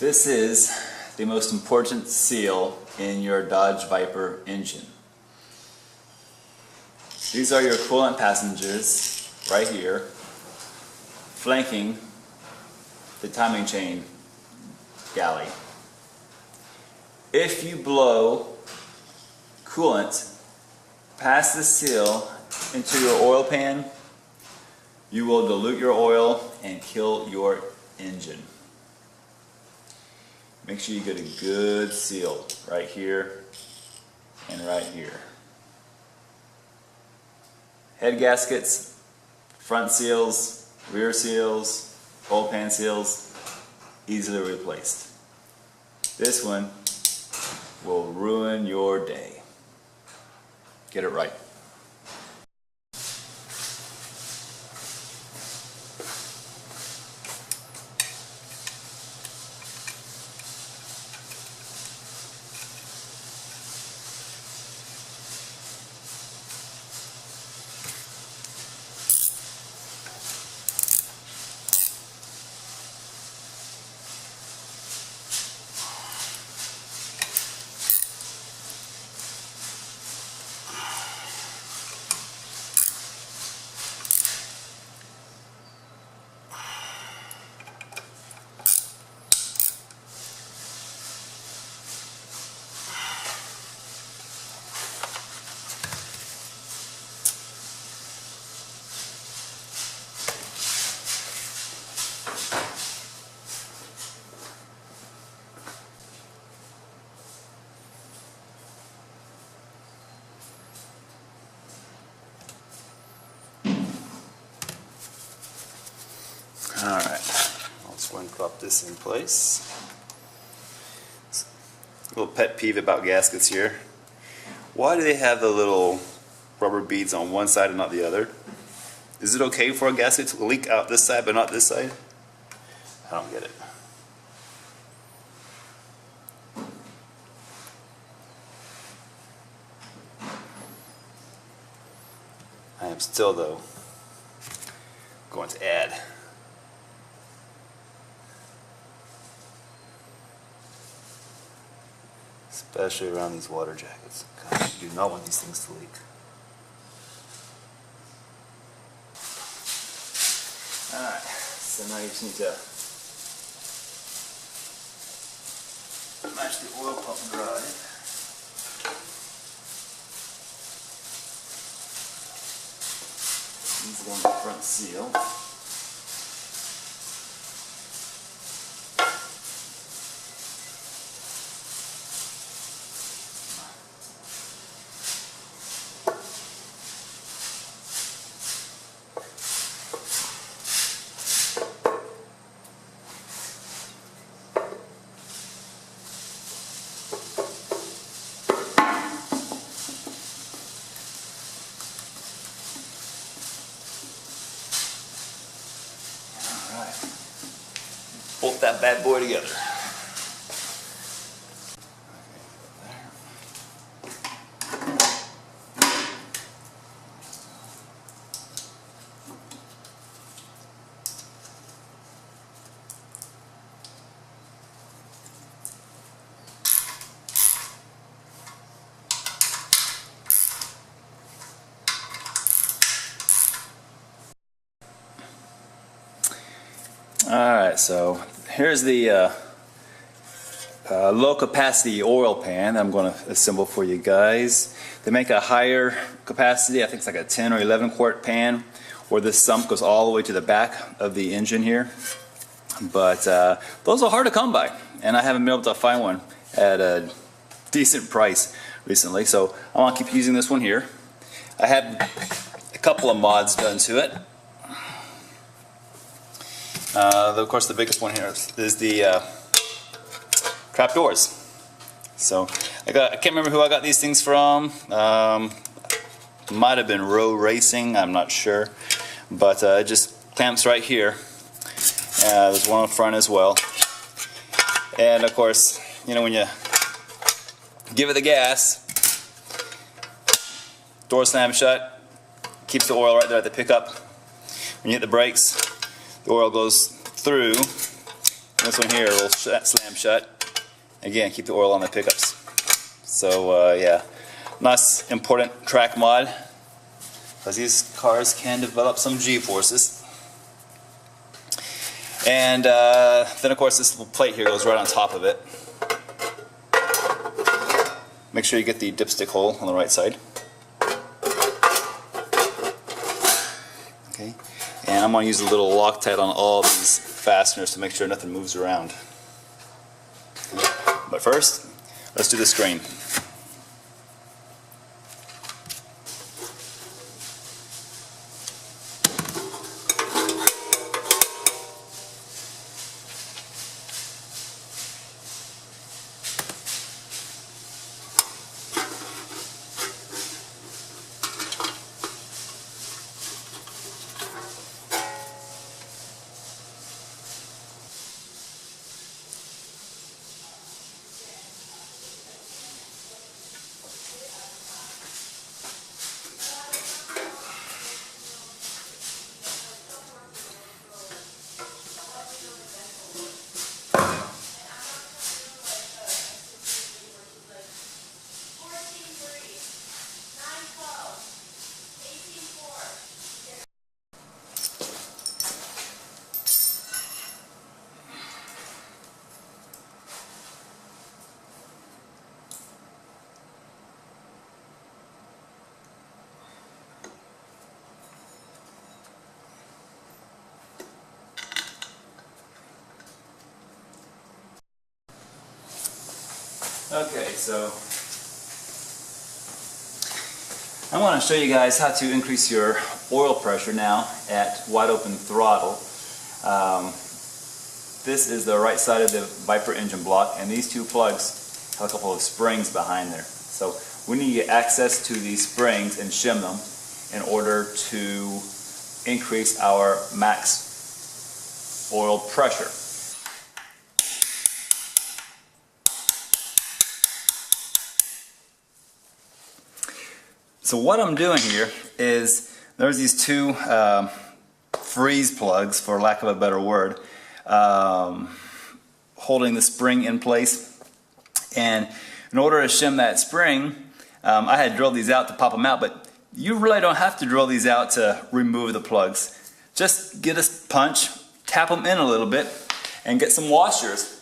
This is the most important seal in your Dodge Viper engine. These are your coolant passengers right here, flanking the timing chain galley. If you blow coolant past the seal into your oil pan, you will dilute your oil and kill your engine. Make sure you get a good seal right here and right here. Head gaskets, front seals, rear seals, oil pan seals, easily replaced. This one will ruin your day. Get it right. Alright, let's go and drop this in place. A little pet peeve about gaskets here. Why do they have the little rubber beads on one side and not the other? Is it okay for a gasket to leak out this side but not this side? I don't get it. I am still, though, going to add especially around these water jackets. Gosh, you do not want these things to leak. Alright, so now you just need to match the oil pump drive. These on the front seal. Bolt that bad boy together. Alright, so here's the low capacity oil pan that I'm going to assemble for you guys. They make a higher capacity, I think it's like a 10 or 11 quart pan, where this sump goes all the way to the back of the engine here. But those are hard to come by, and I haven't been able to find one at a decent price recently, so I want to keep using this one here. I had a couple of mods done to it. Of course, the biggest one here is the trap doors. So I can't remember who I got these things from. Might have been Row Racing, I'm not sure, but it just clamps right here. There's one on the front as well. And of course, you know, when you give it the gas, door slams shut, keeps the oil right there at the pickup. When you hit the brakes, the oil goes through, This one here will slam shut. Again, keep the oil on the pickups. So yeah, nice important track mod, because these cars can develop some G-forces. And then of course this little plate here goes right on top of it. Make sure you get the dipstick hole on the right side. Okay, and I'm going to use a little Loctite on all these fasteners to make sure nothing moves around. But first, let's do the screen. Okay, so I want to show you guys how to increase your oil pressure now at wide open throttle. This is the right side of the Viper engine block, and these two plugs have a couple of springs behind there. So we need to get access to these springs and shim them in order to increase our max oil pressure. So what I'm doing here is, there's these two freeze plugs, for lack of a better word, holding the spring in place. And in order to shim that spring, I had drilled these out to pop them out, but you really don't have to drill these out to remove the plugs. Just get a punch, tap them in a little bit, and get some washers.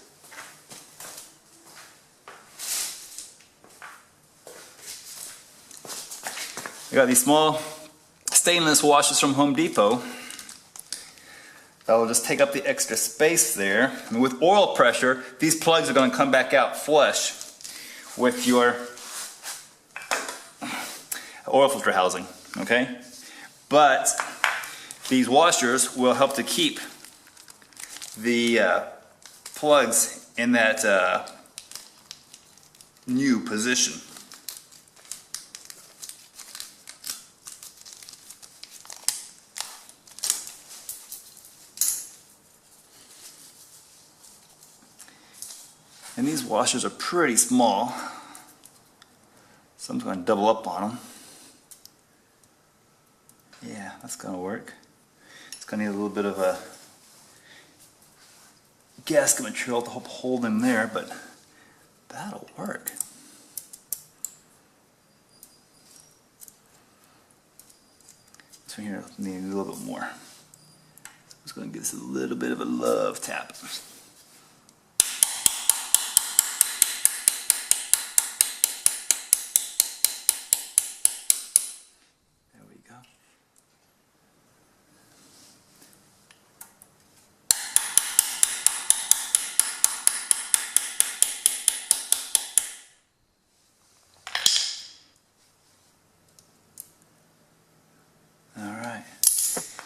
I got these small stainless washers from Home Depot that will just take up the extra space there. And with oil pressure, these plugs are going to come back out flush with your oil filter housing, okay? But these washers will help to keep the plugs in that new position. And these washers are pretty small, so I'm going to double up on them. Yeah, that's going to work. It's going to need a little bit of a gasket material to help hold them there, but that'll work. This one here needs a little bit more. So I'm just going to give this a little bit of a love tap.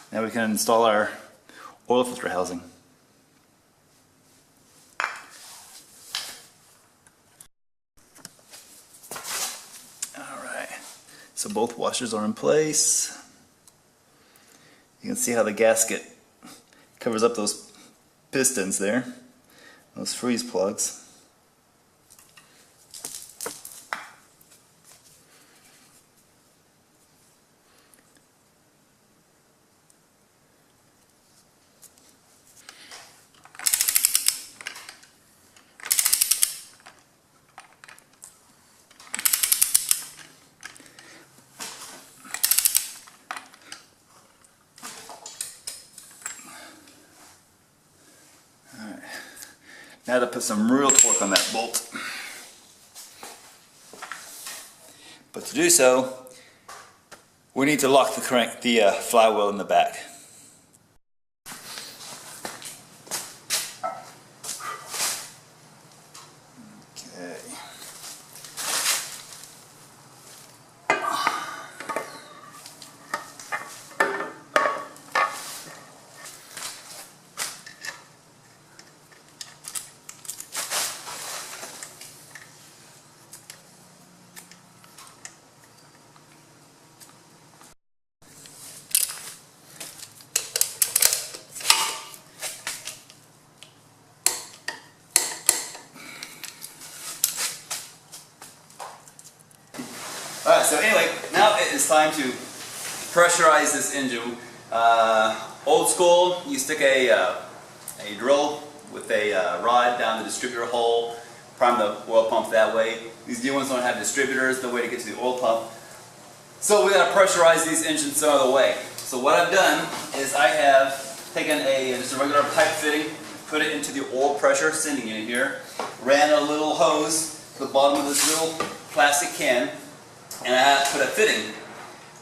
Now we can install our oil filter housing. Alright, so both washers are in place. You can see how the gasket covers up those pistons there, those freeze plugs. Now to put some real torque on that bolt. But to do so, we need to lock the flywheel in the back. Okay. Alright, so anyway, now it is time to pressurize this engine. Old school, you stick a drill with a rod down the distributor hole, prime the oil pump that way. These new ones don't have distributors, no way to get to the oil pump. So we got to pressurize these engines some other way. So what I've done is I have taken just a regular pipe fitting, put it into the oil pressure sending unit here, ran a little hose to the bottom of this little plastic can, and I put a fitting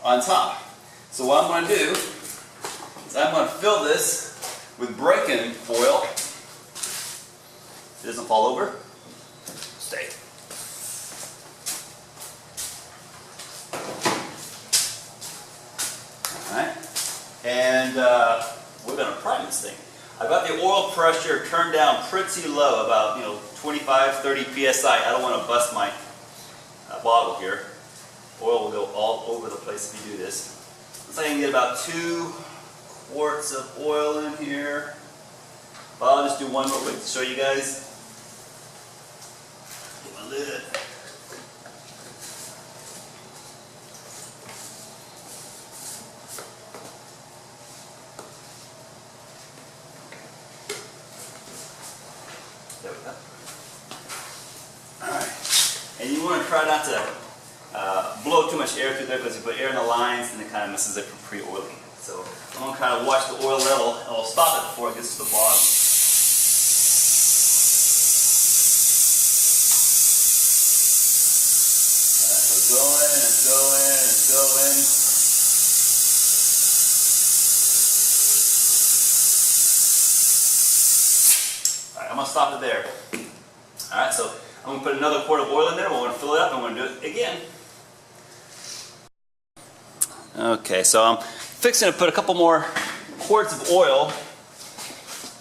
on top. So what I'm going to do is I'm going to fill this with braking oil. It doesn't fall over. Stay. Alright. And we're going to prime this thing. I've got the oil pressure turned down pretty low, about 25-30 psi. I don't want to bust my bottle here. Oil will go all over the place if you do this. Looks like I can get about 2 quarts of oil in here. But I'll just do one real quick to show you guys. Get my lid. There we go. Alright. And you want to try not to blow too much air through there, because if you put air in the lines, then it kind of messes it for pre-oiling. So I'm going to kind of watch the oil level, and I'll stop it before it gets to the bottom. So going and going and going. Alright, I'm going to stop it there. Alright, so I'm going to put another quart of oil in there. We're going to fill it up, and we're going to do it again. Okay, so I'm fixing to put a couple more quarts of oil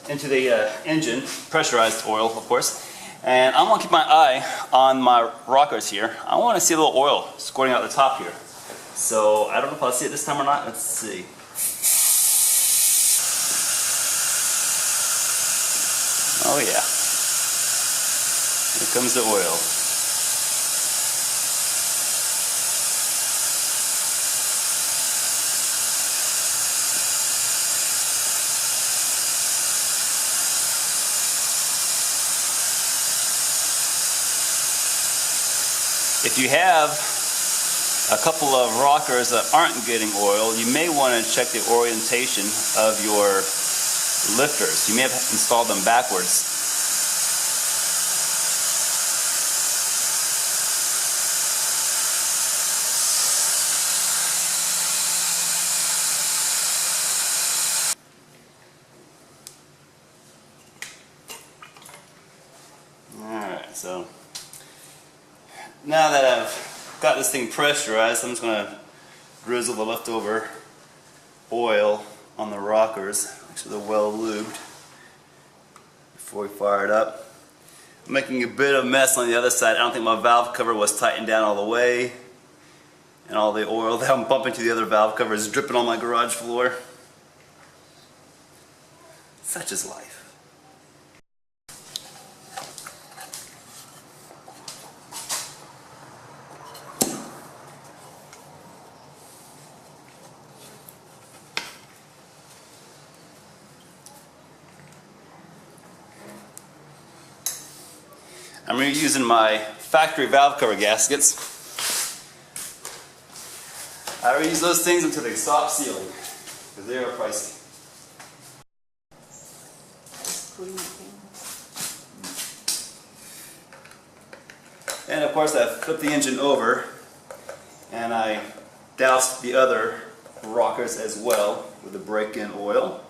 into the engine, pressurized oil, of course. And I'm going to keep my eye on my rockers here. I want to see a little oil squirting out the top here. So I don't know if I'll see it this time or not. Let's see. Oh yeah. Here comes the oil. If you have a couple of rockers that aren't getting oil, you may want to check the orientation of your lifters. You may have installed them backwards. Alright, so now that I've got this thing pressurized, I'm just going to drizzle the leftover oil on the rockers. Make sure they're well lubed before we fire it up. I'm making a bit of a mess on the other side. I don't think my valve cover was tightened down all the way. And all the oil that I'm bumping to the other valve cover is dripping on my garage floor. Such is life. I'm reusing my factory valve cover gaskets. I reuse those things until they stop sealing, because they are pricey. And of course I flipped the engine over and I doused the other rockers as well with the break-in oil.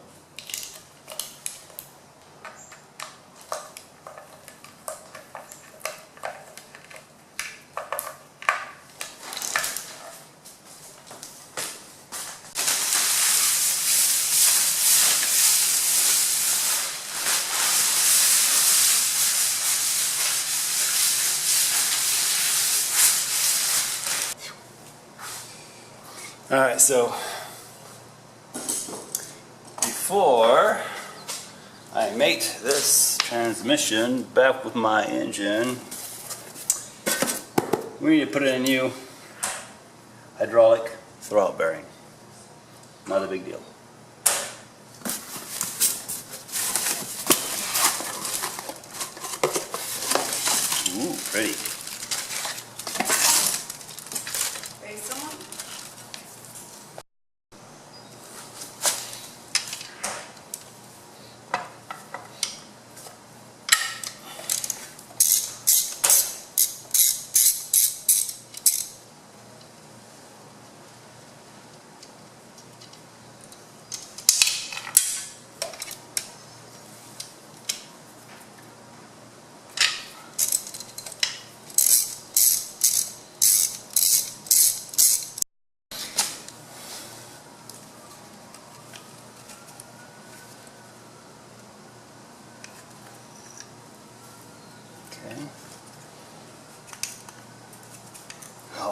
Alright, so before I mate this transmission back with my engine, we need to put in a new hydraulic throttle bearing. Not a big deal. Ooh, pretty.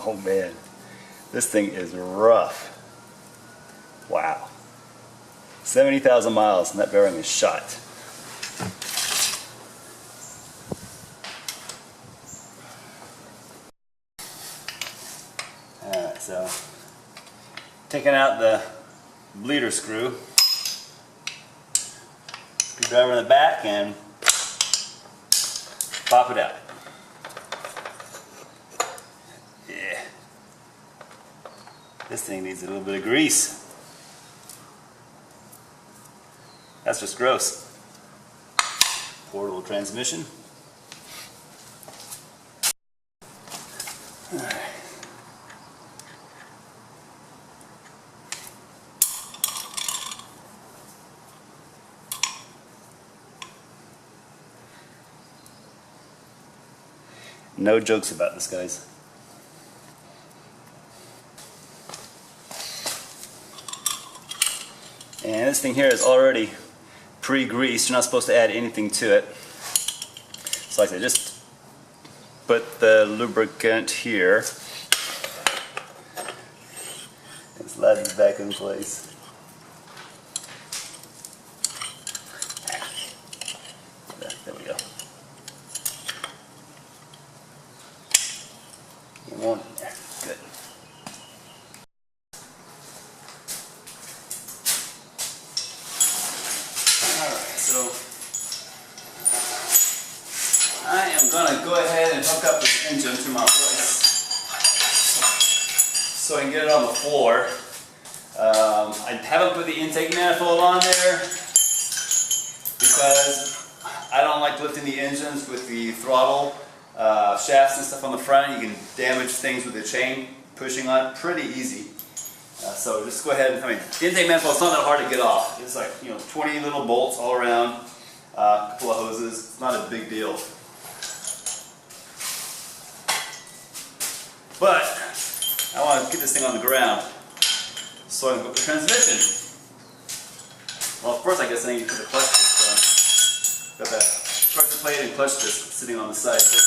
Oh man, this thing is rough. Wow. 70,000 miles and that bearing is shot. Alright, so taking out the bleeder screw, screwdriver in the back and pop it out. This thing needs a little bit of grease. That's just gross. Portable transmission. All right. No jokes about this, guys. And this thing here is already pre-greased. You're not supposed to add anything to it. So like I said, just put the lubricant here and slide it back in place. There we go. One in there. Good. So I am going to go ahead and hook up this engine to my voice so I can get it on the floor. I haven't put the intake manifold on there because I don't like lifting the engines with the throttle shafts and stuff on the front. You can damage things with the chain pushing on it pretty easy. So just go ahead and, the intake manifold is not that hard to get off. It's like, 20 little bolts all around, a couple of hoses. It's not a big deal. But I want to get this thing on the ground so I can put the transmission. Well, first I guess I need to put the clutch disc on. Got that pressure plate and clutch disc sitting on the side here.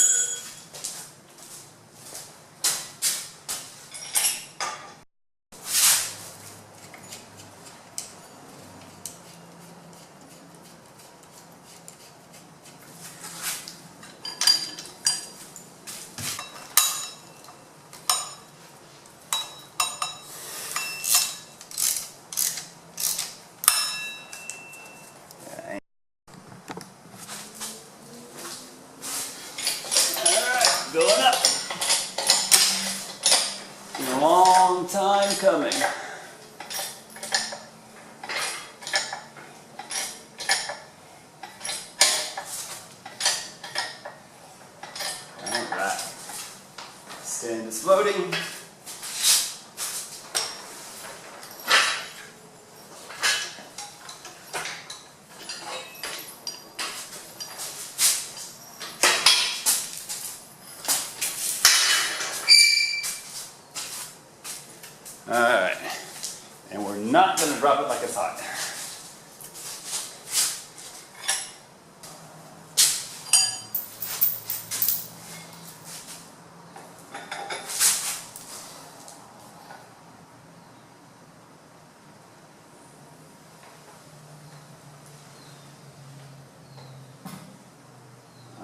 Going up. Been a long time coming. Alright. And it's floating. Alright, and we're not going to drop it like it's hot.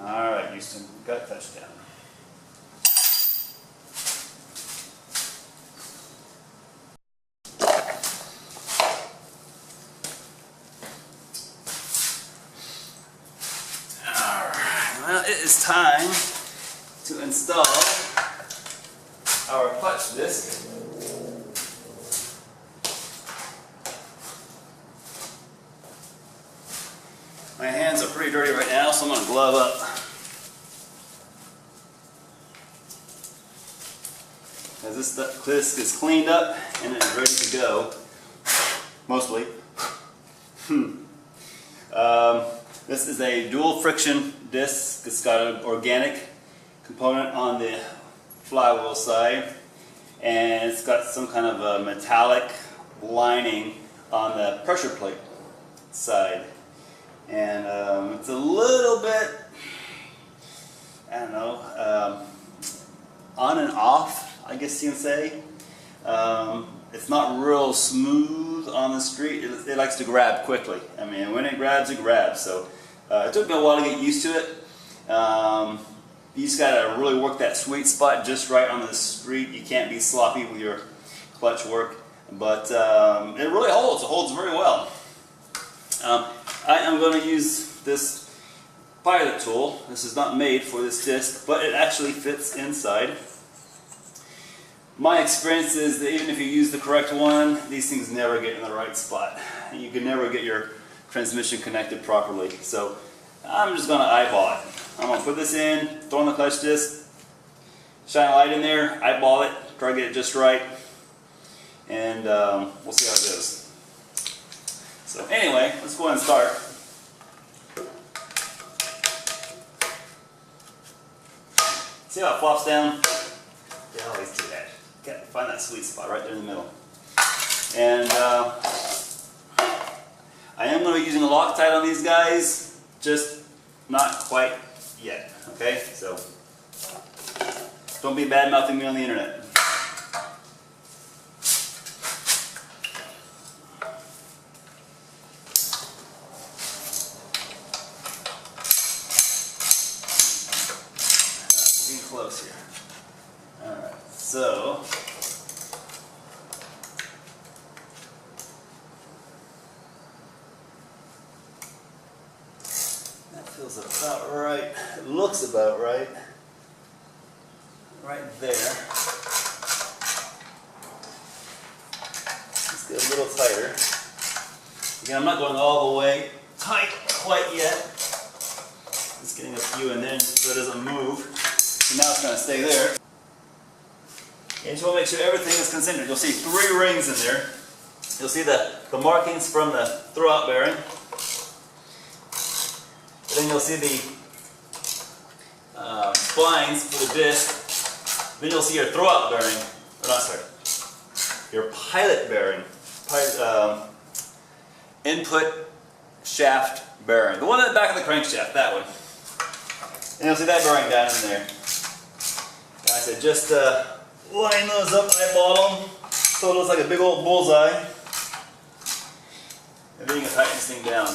Alright, Houston, got a touchdown. Well, it is time to install our clutch disc. My hands are pretty dirty right now, so I'm going to glove up. As this disc is cleaned up and it is ready to go, mostly. This is a dual friction disc. It's got an organic component on the flywheel side, and it's got some kind of a metallic lining on the pressure plate side. And it's a little bit, I don't know, on and off, I guess you can say. It's not real smooth on the street. It likes to grab quickly. I mean, when it grabs, it grabs. So it took me a while to get used to it. You just gotta really work that sweet spot just right on the street. You can't be sloppy with your clutch work, but it really holds. It holds very well. I am going to use this pilot tool. This is not made for this disc, but it actually fits inside. My experience is that even if you use the correct one, these things never get in the right spot. You can never get your transmission connected properly. So I'm just going to eyeball it. I'm going to put this in, throw in the clutch disc, shine a light in there, eyeball it, try to get it just right, and we'll see how it goes. So anyway, let's go ahead and start. See how it flops down? They always do that. Got to find that sweet spot right there in the middle. And I am going to be using a Loctite on these guys, just not quite yet. Okay, so don't be bad mouthing me on the internet. Getting close here. All right, so. Feels about right. It looks about right. Right there. Let's get a little tighter. Again, I'm not going all the way tight quite yet. Just getting a few in there so it doesn't move. So now it's going to stay there. And just want to make sure everything is concentric. You'll see 3 rings in there. You'll see the markings from the throwout bearing. Then you'll see the splines for the disc. Then you'll see your throwout bearing. Or not, sorry. Your pilot bearing. Input shaft bearing. The one at the back of the crankshaft, that one. And you'll see that bearing down in there. And I said just line those up, eyeball them, so it looks like a big old bullseye. And then you can tighten this thing down.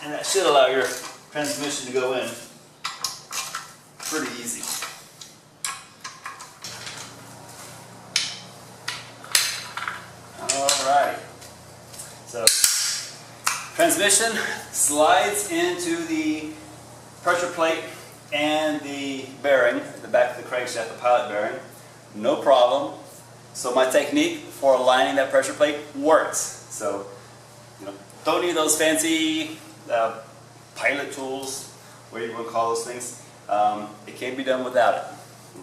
And that should allow your transmission to go in pretty easy. Alright. So, transmission slides into the pressure plate and the bearing, the back of the crankshaft, the pilot bearing. No problem. So my technique for aligning that pressure plate works. So, don't need those fancy pilot tools, whatever you want to call those things. It can't be done without it.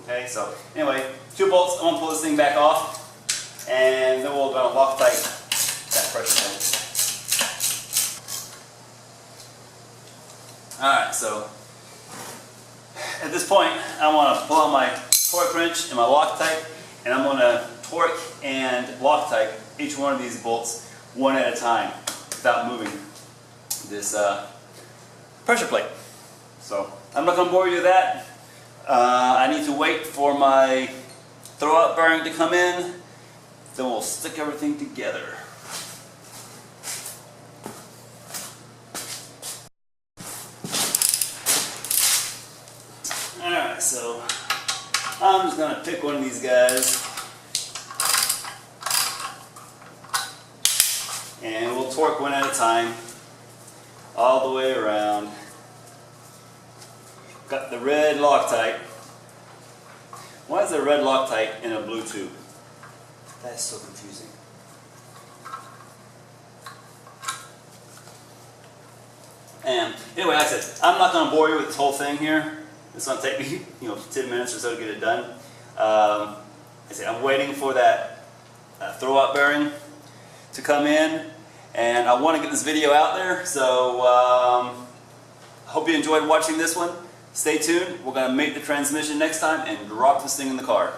Okay, so anyway, 2 bolts. I'm going to pull this thing back off, and then we'll Loctite that pressure plate. Alright, so at this point, I want to pull out my torque wrench and my Loctite, and I'm going to torque and Loctite each one of these bolts one at a time without moving this pressure plate. So I'm not going to bore you with that. I need to wait for my throw-out bearing to come in, then we'll stick everything together. Alright, so I'm just going to pick one of these guys and we'll torque one at a time all the way around. Got the red Loctite. Why is there red Loctite in a blue tube? That is so confusing. And anyway, like I said, I'm not going to bore you with this whole thing here. It's going to take me, 10 minutes or so to get it done. I said I'm waiting for that throw-out bearing to come in, and I want to get this video out there. So I hope you enjoyed watching this one. Stay tuned. We're going to make the transmission next time and drop this thing in the car.